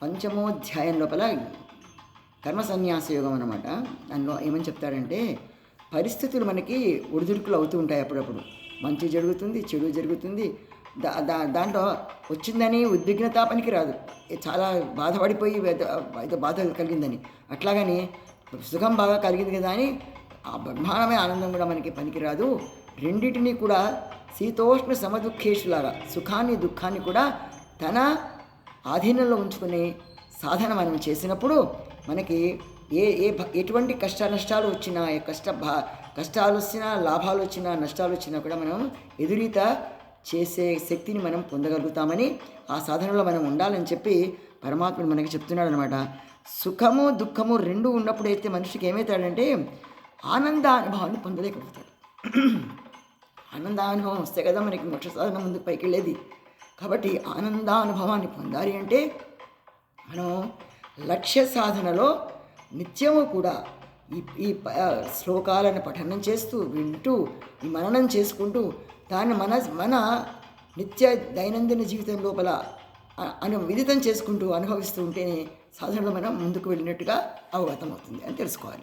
పంచమోధ్యాయం లోపల కర్మ సన్యాస యోగం అనమాట. దానిలో ఏమని చెప్తాడంటే, పరిస్థితులు మనకి ఒడిదుడుకులు అవుతూ ఉంటాయి. అప్పుడప్పుడు మంచి జరుగుతుంది, చెడు జరుగుతుంది. దాంట్లో వచ్చిందని ఉద్విగ్నత పనికి రాదు. చాలా బాధపడిపోయి ఏదో బాధ కలిగిందని, అట్లాగని సుఖం బాగా కలిగింది కదా అని ఆ బ్రహ్మాండమైన ఆనందం కూడా మనకి పనికిరాదు. రెండింటినీ కూడా శీతోష్ణ సమదుఖేషులాగా సుఖాన్ని దుఃఖాన్ని కూడా తన ఆధీనంలో ఉంచుకునే సాధన మనం చేసినప్పుడు మనకి ఎటువంటి కష్ట నష్టాలు వచ్చినా, కష్టాలు వచ్చినా, లాభాలు వచ్చినా, నష్టాలు వచ్చినా కూడా మనం ఎదురీత చేసే శక్తిని మనం పొందగలుగుతామని, ఆ సాధనలో మనం ఉండాలని చెప్పి పరమాత్ముడు మనకి చెప్తున్నాడు అనమాట. సుఖము దుఃఖము రెండు ఉన్నప్పుడైతే మనిషికి ఏమవుతాడంటే ఆనందానుభవాన్ని పొందలేకపోతాడు. ఆనందానుభవం వస్తే కదా మనకి మోక్ష సాధన ముందుకు పైకి వెళ్ళేది. కాబట్టి ఆనందానుభవాన్ని పొందాలి అంటే మనం లక్ష్య సాధనలో నిత్యము కూడా ఈ శ్లోకాలను పఠనం చేస్తూ, వింటూ, ఈ మననం చేసుకుంటూ దాన్ని మన నిత్య దైనందిన జీవితం లోపల విదితం చేసుకుంటూ అనుభవిస్తూ ఉంటేనే సాధనలో మనం ముందుకు వెళ్ళినట్టుగా అవగతం అవుతుంది అని తెలుసుకోవాలి.